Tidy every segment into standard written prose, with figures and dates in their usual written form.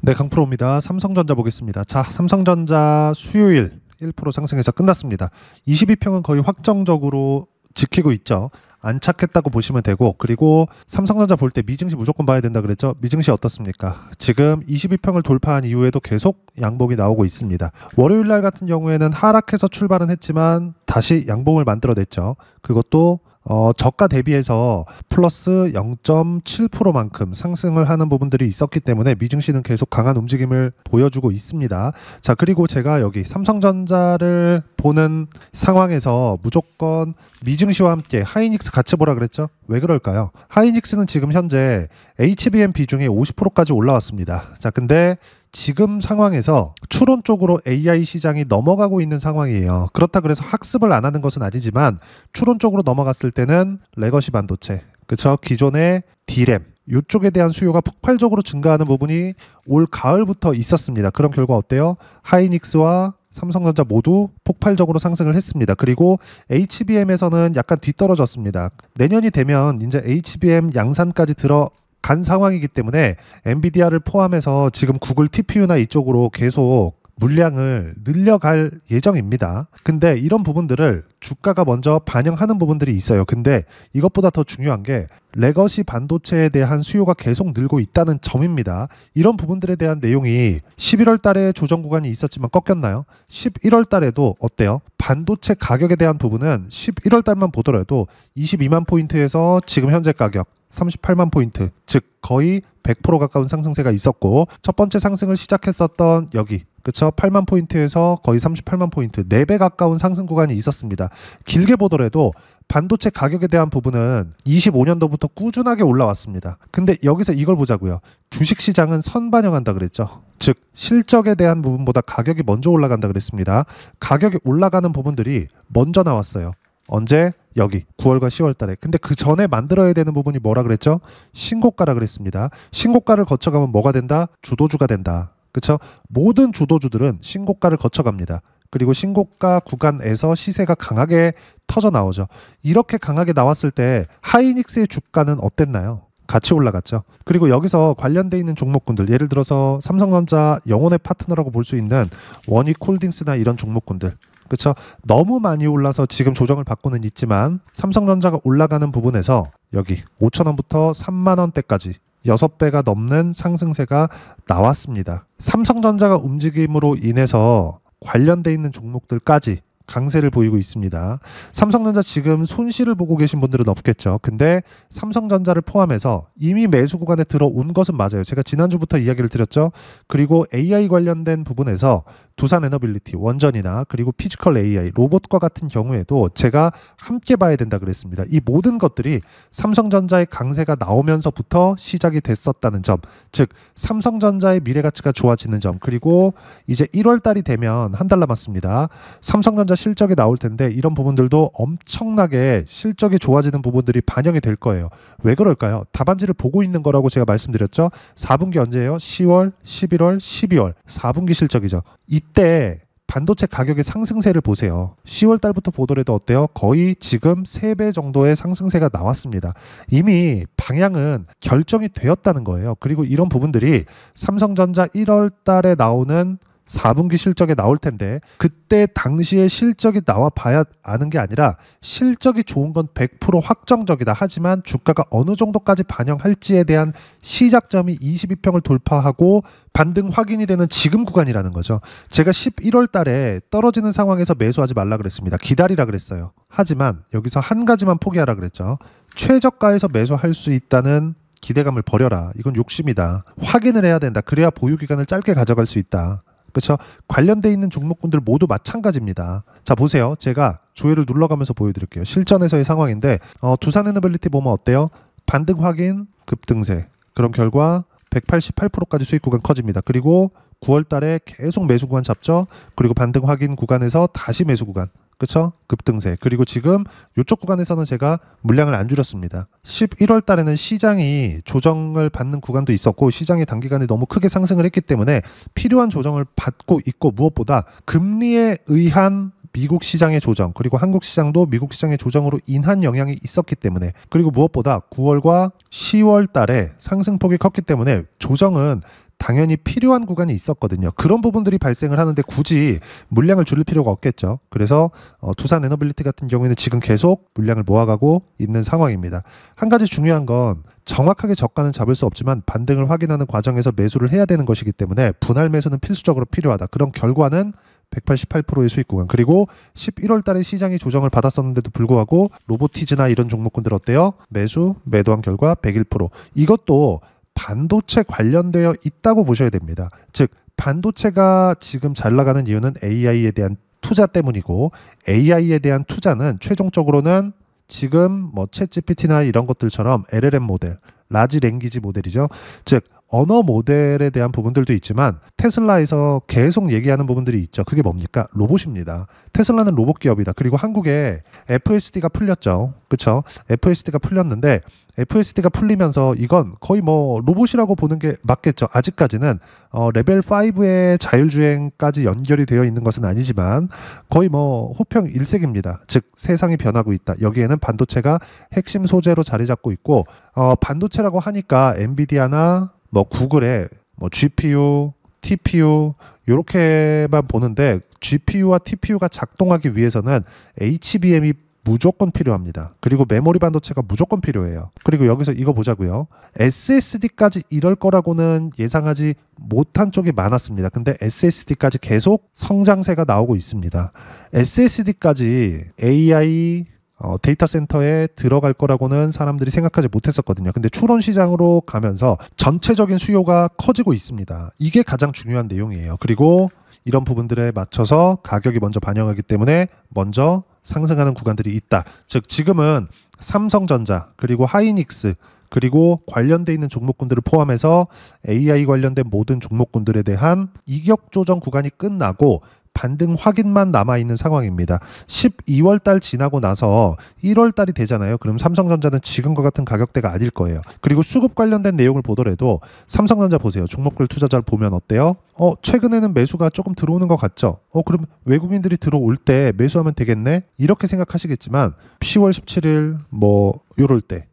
네, 강프로입니다. 삼성전자 보겠습니다. 자, 삼성전자 수요일 1% 상승해서 끝났습니다. 22평은 거의 확정적으로 지키고 있죠. 안착했다고 보시면 되고, 그리고 삼성전자 볼 때 미증시 무조건 봐야 된다 그랬죠. 미증시 어떻습니까? 지금 22평을 돌파한 이후에도 계속 양봉이 나오고 있습니다. 월요일 날 같은 경우에는 하락해서 출발은 했지만 다시 양봉을 만들어냈죠. 그것도 저가 대비해서 플러스 0.7%만큼 상승을 하는 부분들이 있었기 때문에 미증시는 계속 강한 움직임을 보여주고 있습니다. 자, 그리고 제가 여기 삼성전자를 보는 상황에서 무조건 미증시와 함께 하이닉스 같이 보라 그랬죠? 왜 그럴까요? 하이닉스는 지금 현재 HBM 비중이 50%까지 올라왔습니다. 자, 근데 지금 상황에서 추론 쪽으로 AI 시장이 넘어가고 있는 상황이에요. 그렇다 그래서 학습을 안 하는 것은 아니지만 추론 쪽으로 넘어갔을 때는 레거시 반도체, 그쵸? 기존의 D램 이쪽에 대한 수요가 폭발적으로 증가하는 부분이 올 가을부터 있었습니다. 그런 결과 어때요? 하이닉스와 삼성전자 모두 폭발적으로 상승을 했습니다. 그리고 HBM에서는 약간 뒤떨어졌습니다. 내년이 되면 이제 HBM 양산까지 간 상황이기 때문에 엔비디아를 포함해서 지금 구글 TPU나 이쪽으로 계속 물량을 늘려갈 예정입니다. 근데 이런 부분들을 주가가 먼저 반영하는 부분들이 있어요. 근데 이것보다 더 중요한 게 레거시 반도체에 대한 수요가 계속 늘고 있다는 점입니다. 이런 부분들에 대한 내용이 11월 달에 조정 구간이 있었지만 꺾였나요? 11월 달에도 어때요? 반도체 가격에 대한 부분은 11월 달만 보더라도 22만 포인트에서 지금 현재 가격 38만 포인트, 즉 거의 100% 가까운 상승세가 있었고, 첫 번째 상승을 시작했었던 여기, 그쵸? 8만 포인트에서 거의 38만 포인트, 4배 가까운 상승 구간이 있었습니다. 길게 보더라도 반도체 가격에 대한 부분은 25년도부터 꾸준하게 올라왔습니다. 근데 여기서 이걸 보자고요. 주식시장은 선반영한다 그랬죠. 즉 실적에 대한 부분보다 가격이 먼저 올라간다 그랬습니다. 가격이 올라가는 부분들이 먼저 나왔어요. 언제? 여기 9월과 10월 달에. 근데 그 전에 만들어야 되는 부분이 뭐라 그랬죠? 신고가라 그랬습니다. 신고가를 거쳐가면 뭐가 된다? 주도주가 된다. 그쵸? 모든 주도주들은 신고가를 거쳐갑니다. 그리고 신고가 구간에서 시세가 강하게 터져 나오죠. 이렇게 강하게 나왔을 때 하이닉스의 주가는 어땠나요? 같이 올라갔죠. 그리고 여기서 관련돼 있는 종목군들, 예를 들어서 삼성전자 영혼의 파트너라고 볼 수 있는 원익홀딩스나 이런 종목군들, 그렇죠? 너무 많이 올라서 지금 조정을 받고는 있지만 삼성전자가 올라가는 부분에서 여기 5,000원부터 3만원대까지 6배가 넘는 상승세가 나왔습니다. 삼성전자가 움직임으로 인해서 관련돼 있는 종목들까지 강세를 보이고 있습니다. 삼성전자 지금 손실을 보고 계신 분들은 없겠죠. 근데 삼성전자를 포함해서 이미 매수 구간에 들어온 것은 맞아요. 제가 지난주부터 이야기를 드렸죠. 그리고 AI 관련된 부분에서 두산 에너빌리티, 원전이나 그리고 피지컬 AI, 로봇과 같은 경우에도 제가 함께 봐야 된다 그랬습니다. 이 모든 것들이 삼성전자의 강세가 나오면서부터 시작이 됐었다는 점, 즉 삼성전자의 미래 가치가 좋아지는 점, 그리고 이제 1월 달이 되면 한 달 남았습니다. 삼성전자 실적이 나올 텐데 이런 부분들도 엄청나게 실적이 좋아지는 부분들이 반영이 될 거예요. 왜 그럴까요? 답안지를 보고 있는 거라고 제가 말씀드렸죠. 4분기 언제예요? 10월, 11월, 12월 4분기 실적이죠. 이때 반도체 가격의 상승세를 보세요. 10월 달부터 보더라도 어때요? 거의 지금 3배 정도의 상승세가 나왔습니다. 이미 방향은 결정이 되었다는 거예요. 그리고 이런 부분들이 삼성전자 1월 달에 나오는 4분기 실적에 나올 텐데 그때 당시에 실적이 나와 봐야 아는 게 아니라 실적이 좋은 건 100% 확정적이다. 하지만 주가가 어느 정도까지 반영할지에 대한 시작점이 22평을 돌파하고 반등 확인이 되는 지금 구간이라는 거죠. 제가 11월 달에 떨어지는 상황에서 매수하지 말라 그랬습니다. 기다리라 그랬어요. 하지만 여기서 한 가지만 포기하라 그랬죠. 최저가에서 매수할 수 있다는 기대감을 버려라. 이건 욕심이다. 확인을 해야 된다. 그래야 보유기간을 짧게 가져갈 수 있다. 그렇죠? 관련돼 있는 종목군들 모두 마찬가지입니다. 자, 보세요. 제가 조회를 눌러가면서 보여드릴게요. 실전에서의 상황인데 두산 에너빌리티 보면 어때요? 반등 확인, 급등세. 그런 결과 188%까지 수익 구간 커집니다. 그리고 9월 달에 계속 매수 구간 잡죠. 그리고 반등 확인 구간에서 다시 매수 구간. 그쵸? 급등세. 그리고 지금 이쪽 구간에서는 제가 물량을 안 줄였습니다. 11월 달에는 시장이 조정을 받는 구간도 있었고 시장이 단기간에 너무 크게 상승을 했기 때문에 필요한 조정을 받고 있고 무엇보다 금리에 의한 미국 시장의 조정 그리고 한국 시장도 미국 시장의 조정으로 인한 영향이 있었기 때문에 그리고 무엇보다 9월과 10월 달에 상승폭이 컸기 때문에 조정은 당연히 필요한 구간이 있었거든요. 그런 부분들이 발생을 하는데 굳이 물량을 줄일 필요가 없겠죠. 그래서 두산 에너빌리티 같은 경우에는 지금 계속 물량을 모아가고 있는 상황입니다. 한 가지 중요한 건 정확하게 저가는 잡을 수 없지만 반등을 확인하는 과정에서 매수를 해야 되는 것이기 때문에 분할 매수는 필수적으로 필요하다. 그런 결과는 188%의 수익 구간. 그리고 11월 달에 시장이 조정을 받았었는데도 불구하고 로보티즈나 이런 종목군들 어때요? 매도한 결과 101%. 이것도 반도체 관련되어 있다고 보셔야 됩니다. 즉 반도체가 지금 잘 나가는 이유는 AI에 대한 투자 때문이고, AI에 대한 투자는 최종적으로는 지금 뭐 챗GPT나 이런 것들처럼 LLM 모델, 라지 랭귀지 모델이죠. 즉 언어 모델에 대한 부분들도 있지만 테슬라에서 계속 얘기하는 부분들이 있죠. 그게 뭡니까? 로봇입니다. 테슬라는 로봇 기업이다. 그리고 한국에 FSD가 풀렸죠. 그렇죠? FSD가 풀렸는데 FSD가 풀리면서 이건 거의 뭐 로봇이라고 보는 게 맞겠죠. 아직까지는 레벨 5의 자율주행까지 연결이 되어 있는 것은 아니지만 거의 뭐 호평 일색입니다. 즉 세상이 변하고 있다. 여기에는 반도체가 핵심 소재로 자리 잡고 있고, 반도체라고 하니까 엔비디아나 뭐 구글의 뭐 GPU, TPU 이렇게만 보는데 GPU와 TPU가 작동하기 위해서는 HBM이 무조건 필요합니다. 그리고 메모리 반도체가 무조건 필요해요. 그리고 여기서 이거 보자고요. SSD까지 이럴 거라고는 예상하지 못한 쪽이 많았습니다. 근데 SSD까지 계속 성장세가 나오고 있습니다. SSD까지 AI 데이터 센터에 들어갈 거라고는 사람들이 생각하지 못했었거든요. 근데 추론 시장으로 가면서 전체적인 수요가 커지고 있습니다. 이게 가장 중요한 내용이에요. 그리고 이런 부분들에 맞춰서 가격이 먼저 반영하기 때문에 먼저 상승하는 구간들이 있다. 즉 지금은 삼성전자 그리고 하이닉스 그리고 관련돼 있는 종목군들을 포함해서 AI 관련된 모든 종목군들에 대한 이격 조정 구간이 끝나고 반등 확인만 남아있는 상황입니다. 12월 달 지나고 나서 1월 달이 되잖아요. 그럼 삼성전자는 지금과 같은 가격대가 아닐 거예요. 그리고 수급 관련된 내용을 보더라도 삼성전자 보세요. 종목별 투자자를 보면 어때요? 최근에는 매수가 조금 들어오는 것 같죠? 그럼 외국인들이 들어올 때 매수하면 되겠네? 이렇게 생각하시겠지만 10월 17일 뭐 요럴 때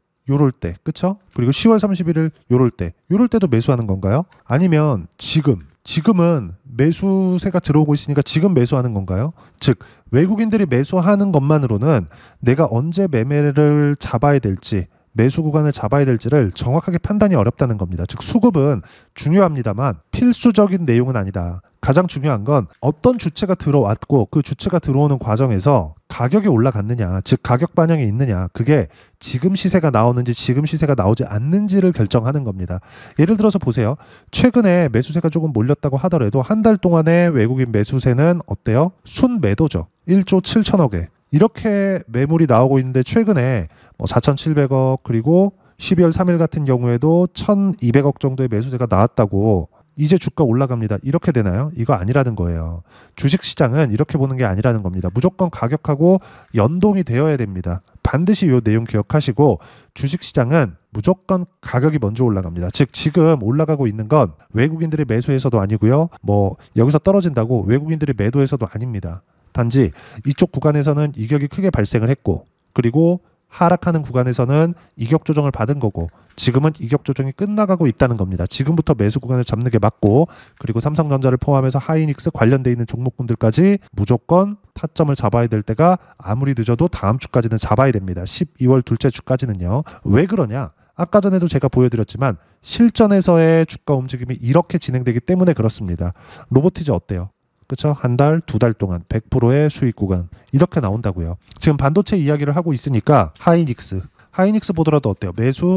그쵸? 그리고 10월 31일 요럴 때도 매수하는 건가요? 아니면 지금은 매수세가 들어오고 있으니까 지금 매수하는 건가요? 즉 외국인들이 매수하는 것만으로는 내가 언제 매매를 잡아야 될지, 매수 구간을 잡아야 될지를 정확하게 판단이 어렵다는 겁니다. 즉 수급은 중요합니다만 필수적인 내용은 아니다. 가장 중요한 건 어떤 주체가 들어왔고 그 주체가 들어오는 과정에서 가격이 올라갔느냐, 즉 가격 반영이 있느냐, 그게 지금 시세가 나오는지 지금 시세가 나오지 않는지를 결정하는 겁니다. 예를 들어서 보세요. 최근에 매수세가 조금 몰렸다고 하더라도 한 달 동안의 외국인 매수세는 어때요? 순매도죠. 1조 7천억에 이렇게 매물이 나오고 있는데 최근에 4,700억 그리고 12월 3일 같은 경우에도 1,200억 정도의 매수세가 나왔다고 이제 주가 올라갑니다. 이렇게 되나요? 이거 아니라는 거예요. 주식시장은 이렇게 보는 게 아니라는 겁니다. 무조건 가격하고 연동이 되어야 됩니다. 반드시 이 내용 기억하시고 주식시장은 무조건 가격이 먼저 올라갑니다. 즉 지금 올라가고 있는 건 외국인들이 매수해서도 아니고요. 뭐 여기서 떨어진다고 외국인들이 매도해서도 아닙니다. 단지 이쪽 구간에서는 이격이 크게 발생을 했고 그리고 하락하는 구간에서는 이격 조정을 받은 거고 지금은 이격 조정이 끝나가고 있다는 겁니다. 지금부터 매수 구간을 잡는 게 맞고 그리고 삼성전자를 포함해서 하이닉스 관련돼 있는 종목군들까지 무조건 타점을 잡아야 될 때가 아무리 늦어도 다음 주까지는 잡아야 됩니다. 12월 둘째 주까지는요. 왜 그러냐? 아까 전에도 제가 보여드렸지만 실전에서의 주가 움직임이 이렇게 진행되기 때문에 그렇습니다. 로보티즈 어때요? 그렇죠? 한 달, 두 달 동안 100%의 수익 구간 이렇게 나온다고요. 지금 반도체 이야기를 하고 있으니까 하이닉스 보더라도 어때요?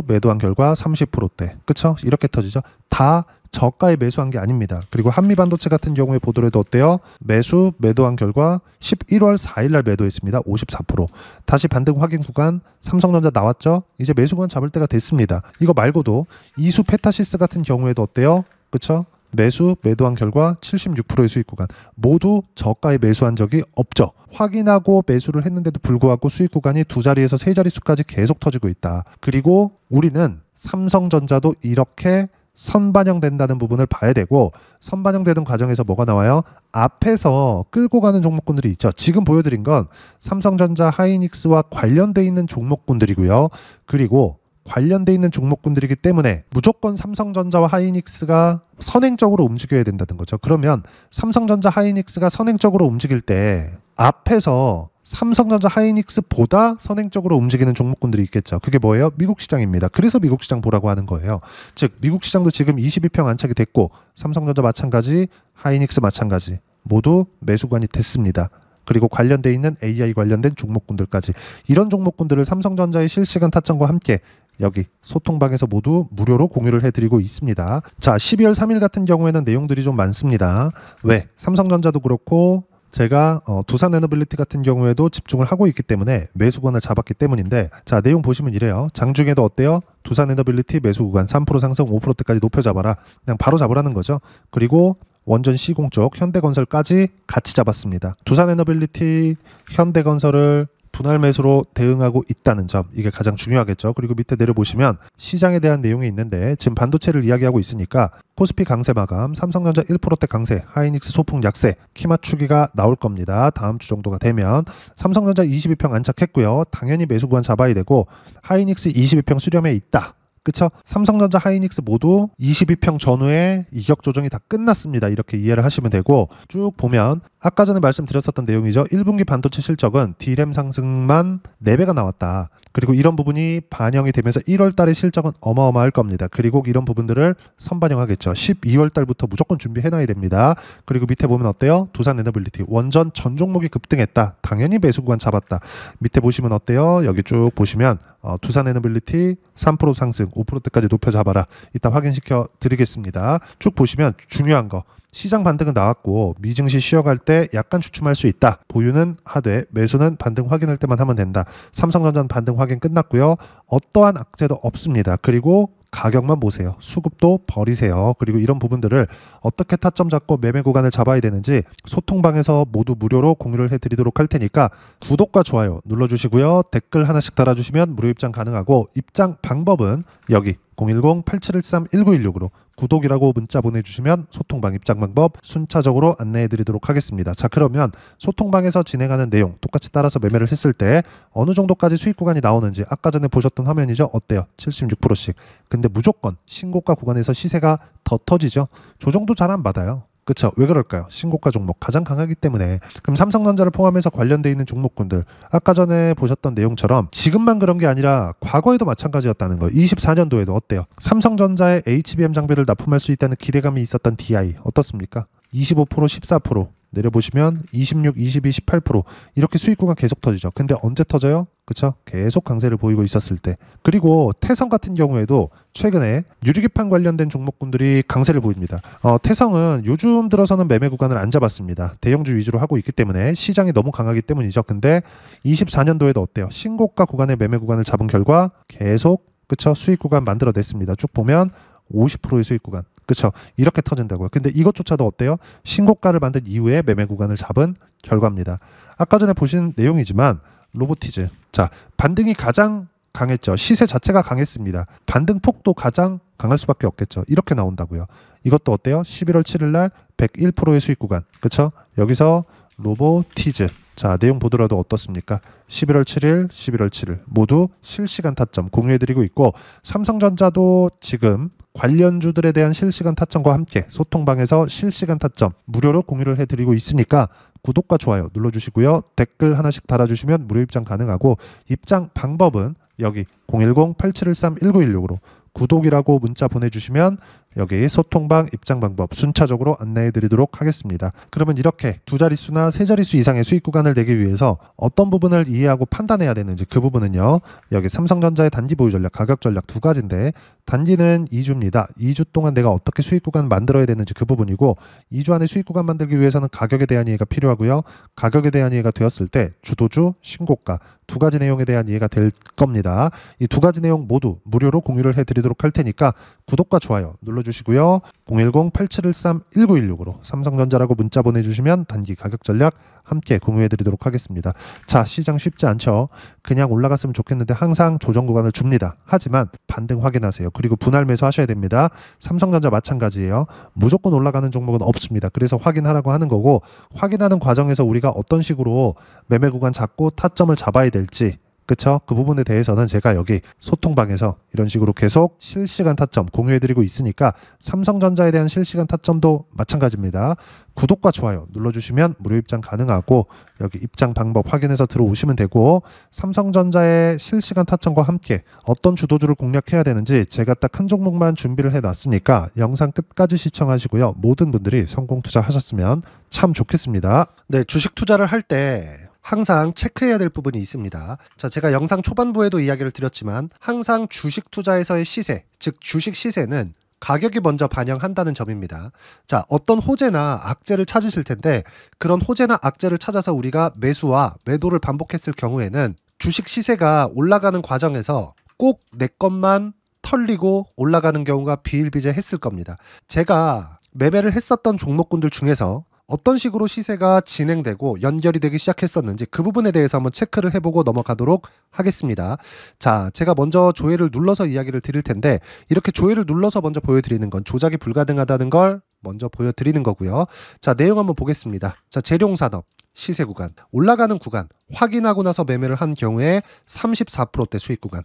매도한 결과 30%대. 그렇죠? 이렇게 터지죠. 다 저가에 매수한 게 아닙니다. 그리고 한미반도체 같은 경우에 보더라도 어때요? 매도한 결과 11월 4일 날 매도했습니다. 54%. 다시 반등 확인 구간 삼성전자 나왔죠? 이제 매수 구간 잡을 때가 됐습니다. 이거 말고도 이수 페타시스 같은 경우에도 어때요? 그렇죠? 매도한 결과 76%의 수익 구간 모두 저가에 매수한 적이 없죠. 확인하고 매수를 했는데도 불구하고 수익 구간이 두 자리에서 세 자릿수까지 계속 터지고 있다. 그리고 우리는 삼성전자도 이렇게 선반영된다는 부분을 봐야 되고 선반영되는 과정에서 뭐가 나와요? 앞에서 끌고 가는 종목군들이 있죠. 지금 보여드린 건 삼성전자 하이닉스와 관련돼 있는 종목군들이고요. 그리고 관련돼 있는 종목군들이기 때문에 무조건 삼성전자와 하이닉스가 선행적으로 움직여야 된다는 거죠. 그러면 삼성전자 하이닉스가 선행적으로 움직일 때 앞에서 삼성전자 하이닉스보다 선행적으로 움직이는 종목군들이 있겠죠. 그게 뭐예요? 미국 시장입니다. 그래서 미국 시장 보라고 하는 거예요. 즉 미국 시장도 지금 22평 안착이 됐고 삼성전자 마찬가지, 하이닉스 마찬가지 모두 매수관이 됐습니다. 그리고 관련돼 있는 AI 관련된 종목군들까지 이런 종목군들을 삼성전자의 실시간 타점과 함께 여기 소통방에서 모두 무료로 공유를 해드리고 있습니다. 자, 12월 3일 같은 경우에는 내용들이 좀 많습니다. 왜? 삼성전자도 그렇고 제가 두산에너빌리티 같은 경우에도 집중을 하고 있기 때문에 매수구간을 잡았기 때문인데 자, 내용 보시면 이래요. 장중에도 어때요? 두산에너빌리티 매수구간 3% 상승 5%대까지 높여 잡아라. 그냥 바로 잡으라는 거죠. 그리고 원전 시공 쪽 현대건설까지 같이 잡았습니다. 두산에너빌리티, 현대건설을 분할 매수로 대응하고 있다는 점, 이게 가장 중요하겠죠. 그리고 밑에 내려보시면 시장에 대한 내용이 있는데 지금 반도체를 이야기하고 있으니까 코스피 강세 마감, 삼성전자 1%대 강세, 하이닉스 소폭 약세, 키 맞추기가 나올 겁니다. 다음 주 정도가 되면 삼성전자 22평 안착했고요. 당연히 매수 구간 잡아야 되고 하이닉스 22평 수렴에 있다. 그쵸? 삼성전자 하이닉스 모두 22평 전후에 이격 조정이 다 끝났습니다. 이렇게 이해를 하시면 되고 쭉 보면 아까 전에 말씀드렸었던 내용이죠. 1분기 반도체 실적은 D램 상승만 4배가 나왔다. 그리고 이런 부분이 반영이 되면서 1월 달의 실적은 어마어마할 겁니다. 그리고 이런 부분들을 선반영하겠죠. 12월 달부터 무조건 준비해놔야 됩니다. 그리고 밑에 보면 어때요? 두산에너빌리티 원전 전 종목이 급등했다. 당연히 매수 구간 잡았다. 밑에 보시면 어때요? 여기 쭉 보시면 두산에너빌리티 3% 상승 5%대까지 높여 잡아라. 이따 확인시켜 드리겠습니다. 쭉 보시면 중요한 거 시장 반등은 나왔고 미증시 쉬어갈 때 약간 주춤할 수 있다. 보유는 하되 매수는 반등 확인할 때만 하면 된다. 삼성전자는 반등 확인 끝났고요. 어떠한 악재도 없습니다. 그리고 가격만 보세요. 수급도 버리세요. 그리고 이런 부분들을 어떻게 타점 잡고 매매 구간을 잡아야 되는지 소통방에서 모두 무료로 공유를 해드리도록 할 테니까 구독과 좋아요 눌러주시고요. 댓글 하나씩 달아주시면 무료 입장 가능하고 입장 방법은 여기 010-8713-1916으로 구독이라고 문자 보내주시면 소통방 입장 방법 순차적으로 안내해드리도록 하겠습니다. 자, 그러면 소통방에서 진행하는 내용 똑같이 따라서 매매를 했을 때 어느 정도까지 수익 구간이 나오는지 아까 전에 보셨던 화면이죠. 어때요? 76%씩. 근데 무조건 신고가 구간에서 시세가 더 터지죠. 조정도 잘 안 받아요. 그쵸? 왜 그럴까요? 신고가 종목 가장 강하기 때문에. 그럼 삼성전자를 포함해서 관련돼 있는 종목군들 아까 전에 보셨던 내용처럼 지금만 그런 게 아니라 과거에도 마찬가지였다는 거예요. 24년도에도 어때요? 삼성전자의 HBM 장비를 납품할 수 있다는 기대감이 있었던 DI 어떻습니까? 25% 14% 내려보시면 26, 22, 18% 이렇게 수익 구간 계속 터지죠. 근데 언제 터져요? 그쵸? 계속 강세를 보이고 있었을 때. 그리고 태성 같은 경우에도 최근에 유리기판 관련된 종목군들이 강세를 보입니다. 태성은 요즘 들어서는 매매 구간을 안 잡았습니다. 대형주 위주로 하고 있기 때문에 시장이 너무 강하기 때문이죠. 근데 24년도에도 어때요? 신고가 구간의 매매 구간을 잡은 결과 계속 그쵸? 수익 구간 만들어냈습니다. 쭉 보면 50%의 수익 구간. 그쵸? 이렇게 터진다고요. 근데 이것조차도 어때요? 신고가를 만든 이후에 매매 구간을 잡은 결과입니다. 아까 전에 보신 내용이지만 로보티즈. 자, 반등이 가장 강했죠. 시세 자체가 강했습니다. 반등 폭도 가장 강할 수밖에 없겠죠. 이렇게 나온다고요. 이것도 어때요? 11월 7일 날 101%의 수익 구간. 그쵸? 여기서 로보티즈. 자, 내용 보더라도 어떻습니까? 11월 7일, 11월 7일 모두 실시간 타점 공유해드리고 있고 삼성전자도 지금 관련주들에 대한 실시간 타점과 함께 소통방에서 실시간 타점 무료로 공유를 해드리고 있으니까 구독과 좋아요 눌러주시고요. 댓글 하나씩 달아주시면 무료 입장 가능하고 입장 방법은 여기 010-8713-1916으로 구독이라고 문자 보내주시면 여기 소통방 입장 방법 순차적으로 안내해 드리도록 하겠습니다. 그러면 이렇게 두 자릿수나 세 자릿수 이상의 수익 구간을 내기 위해서 어떤 부분을 이해하고 판단해야 되는지 그 부분은요. 여기 삼성전자의 단기 보유 전략, 가격 전략 두 가지인데 단기는 2주입니다. 2주 동안 내가 어떻게 수익 구간 만들어야 되는지 그 부분이고 2주 안에 수익 구간 만들기 위해서는 가격에 대한 이해가 필요하고요. 가격에 대한 이해가 되었을 때 주도주, 신고가 두 가지 내용에 대한 이해가 될 겁니다. 이 두 가지 내용 모두 무료로 공유를 해드리도록 할 테니까 구독과 좋아요 눌러주시고요. 010-8713-1916으로 삼성전자라고 문자 보내주시면 단기 가격 전략 함께 공유해드리도록 하겠습니다. 자, 시장 쉽지 않죠. 그냥 올라갔으면 좋겠는데 항상 조정 구간을 줍니다. 하지만 반등 확인하세요. 그리고 분할 매수 하셔야 됩니다. 삼성전자 마찬가지예요. 무조건 올라가는 종목은 없습니다. 그래서 확인하라고 하는 거고 확인하는 과정에서 우리가 어떤 식으로 매매 구간 잡고 타점을 잡아야 될지 그쵸? 그 부분에 대해서는 제가 여기 소통방에서 이런 식으로 계속 실시간 타점 공유해드리고 있으니까 삼성전자에 대한 실시간 타점도 마찬가지입니다. 구독과 좋아요 눌러주시면 무료 입장 가능하고 여기 입장 방법 확인해서 들어오시면 되고 삼성전자의 실시간 타점과 함께 어떤 주도주를 공략해야 되는지 제가 딱 한 종목만 준비를 해놨으니까 영상 끝까지 시청하시고요. 모든 분들이 성공 투자하셨으면 참 좋겠습니다. 네, 주식 투자를 할 때 항상 체크해야 될 부분이 있습니다. 자, 제가 영상 초반부에도 이야기를 드렸지만 항상 주식 투자에서의 시세, 즉 주식 시세는 가격이 먼저 반영한다는 점입니다. 자, 어떤 호재나 악재를 찾으실 텐데 그런 호재나 악재를 찾아서 우리가 매수와 매도를 반복했을 경우에는 주식 시세가 올라가는 과정에서 꼭 내 것만 털리고 올라가는 경우가 비일비재했을 겁니다. 제가 매매를 했었던 종목군들 중에서 어떤 식으로 시세가 진행되고 연결이 되기 시작했었는지 그 부분에 대해서 한번 체크를 해보고 넘어가도록 하겠습니다. 자, 제가 먼저 조회를 눌러서 이야기를 드릴 텐데 이렇게 조회를 눌러서 먼저 보여드리는 건 조작이 불가능하다는 걸 먼저 보여드리는 거고요. 자, 내용 한번 보겠습니다. 자, 재룡산업 시세 구간, 올라가는 구간 확인하고 나서 매매를 한 경우에 34%대 수익 구간.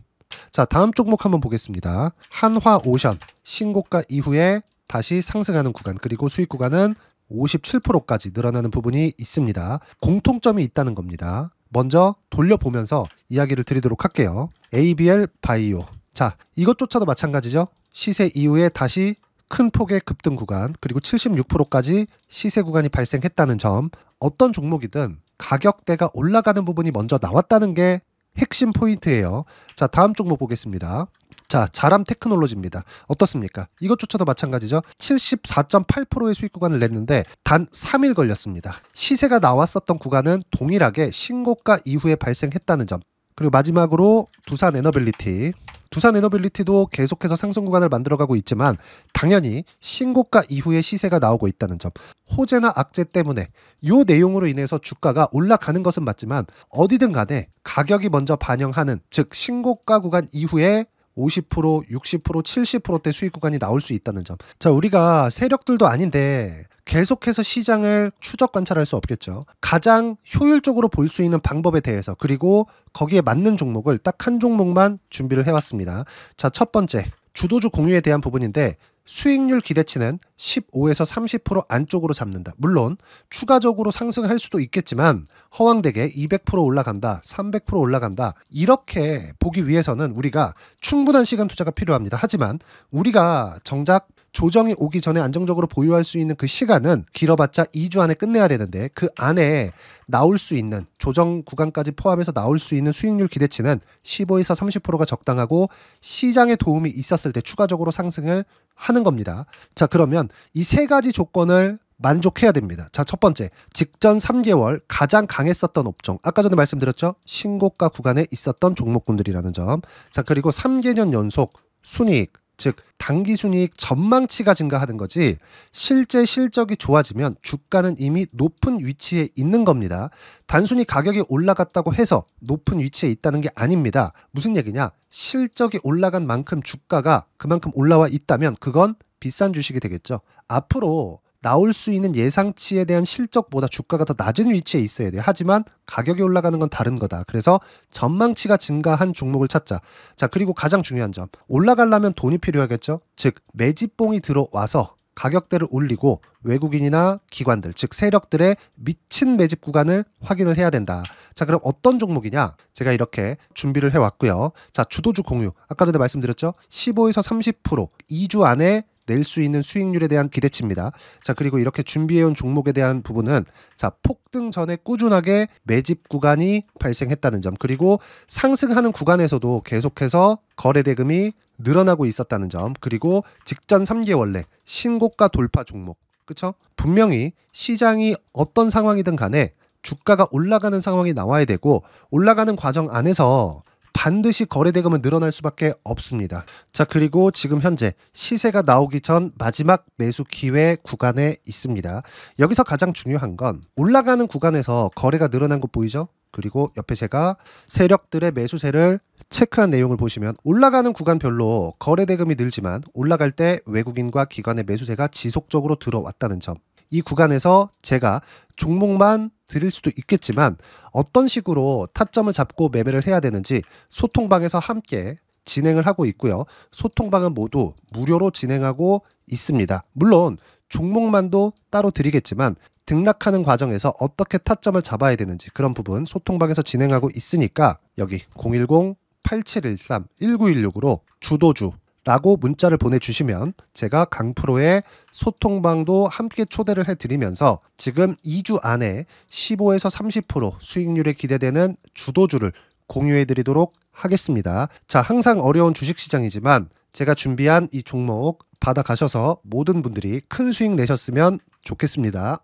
자, 다음 종목 한번 보겠습니다. 한화오션 신고가 이후에 다시 상승하는 구간, 그리고 수익 구간은 57%까지 늘어나는 부분이 있습니다. 공통점이 있다는 겁니다. 먼저 돌려보면서 이야기를 드리도록 할게요. ABL 바이오. 자, 이것조차도 마찬가지죠. 시세 이후에 다시 큰 폭의 급등 구간, 그리고 76%까지 시세 구간이 발생했다는 점. 어떤 종목이든 가격대가 올라가는 부분이 먼저 나왔다는 게 핵심 포인트예요. 자, 다음 종목 보겠습니다. 자, 자람 테크놀로지입니다. 어떻습니까? 이것조차도 마찬가지죠. 74.8%의 수익 구간을 냈는데 단 3일 걸렸습니다. 시세가 나왔었던 구간은 동일하게 신고가 이후에 발생했다는 점. 그리고 마지막으로 두산에너빌리티. 두산에너빌리티도 계속해서 상승 구간을 만들어가고 있지만 당연히 신고가 이후에 시세가 나오고 있다는 점. 호재나 악재 때문에 이 내용으로 인해서 주가가 올라가는 것은 맞지만 어디든 간에 가격이 먼저 반영하는, 즉 신고가 구간 이후에 50%, 60%, 70%대 수익 구간이 나올 수 있다는 점. 자, 우리가 세력들도 아닌데 계속해서 시장을 추적 관찰할 수 없겠죠. 가장 효율적으로 볼 수 있는 방법에 대해서, 그리고 거기에 맞는 종목을 딱 한 종목만 준비를 해왔습니다. 자, 첫 번째 주도주 공유에 대한 부분인데 수익률 기대치는 15에서 30% 안쪽으로 잡는다. 물론 추가적으로 상승할 수도 있겠지만 허황되게 200% 올라간다, 300% 올라간다, 이렇게 보기 위해서는 우리가 충분한 시간 투자가 필요합니다. 하지만 우리가 정작 조정이 오기 전에 안정적으로 보유할 수 있는 그 시간은 길어봤자 2주 안에 끝내야 되는데 그 안에 나올 수 있는, 조정 구간까지 포함해서 나올 수 있는 수익률 기대치는 15에서 30%가 적당하고 시장에 도움이 있었을 때 추가적으로 상승을 하는 겁니다. 자, 그러면 이 세 가지 조건을 만족해야 됩니다. 자, 첫 번째, 직전 3개월 가장 강했었던 업종. 아까 전에 말씀드렸죠? 신고가 구간에 있었던 종목군들이라는 점. 자, 그리고 3개년 연속 순이익, 즉 단기 순이익 전망치가 증가하는 거지 실제 실적이 좋아지면 주가는 이미 높은 위치에 있는 겁니다. 단순히 가격이 올라갔다고 해서 높은 위치에 있다는 게 아닙니다. 무슨 얘기냐? 실적이 올라간 만큼 주가가 그만큼 올라와 있다면 그건 비싼 주식이 되겠죠. 앞으로 나올 수 있는 예상치에 대한 실적보다 주가가 더 낮은 위치에 있어야 돼요. 하지만 가격이 올라가는 건 다른 거다. 그래서 전망치가 증가한 종목을 찾자. 자, 그리고 가장 중요한 점. 올라가려면 돈이 필요하겠죠. 즉 매집봉이 들어와서 가격대를 올리고 외국인이나 기관들, 즉 세력들의 미친 매집 구간을 확인을 해야 된다. 자, 그럼 어떤 종목이냐? 제가 이렇게 준비를 해왔고요. 자, 주도주 공유. 아까 전에 말씀드렸죠. 15에서 30% 2주 안에 낼 수 있는 수익률에 대한 기대치입니다. 자, 그리고 이렇게 준비해온 종목에 대한 부분은 자, 폭등 전에 꾸준하게 매집 구간이 발생했다는 점, 그리고 상승하는 구간에서도 계속해서 거래 대금이 늘어나고 있었다는 점, 그리고 직전 3개월 내 신고가 돌파 종목. 그쵸? 분명히 시장이 어떤 상황이든 간에 주가가 올라가는 상황이 나와야 되고 올라가는 과정 안에서 반드시 거래대금은 늘어날 수밖에 없습니다. 자, 그리고 지금 현재 시세가 나오기 전 마지막 매수 기회 구간에 있습니다. 여기서 가장 중요한 건 올라가는 구간에서 거래가 늘어난 거 보이죠? 그리고 옆에 제가 세력들의 매수세를 체크한 내용을 보시면 올라가는 구간별로 거래대금이 늘지만 올라갈 때 외국인과 기관의 매수세가 지속적으로 들어왔다는 점. 이 구간에서 제가 종목만 드릴 수도 있겠지만 어떤 식으로 타점을 잡고 매매를 해야 되는지 소통방에서 함께 진행을 하고 있고요. 소통방은 모두 무료로 진행하고 있습니다. 물론 종목만도 따로 드리겠지만 등락하는 과정에서 어떻게 타점을 잡아야 되는지 그런 부분 소통방에서 진행하고 있으니까 여기 010-8713-1916으로 주도주라고 문자를 보내주시면 제가 강프로의 소통방도 함께 초대를 해드리면서 지금 2주 안에 15에서 30% 수익률이 기대되는 주도주를 공유해드리도록 하겠습니다. 자, 항상 어려운 주식시장이지만 제가 준비한 이 종목 받아가셔서 모든 분들이 큰 수익 내셨으면 좋겠습니다.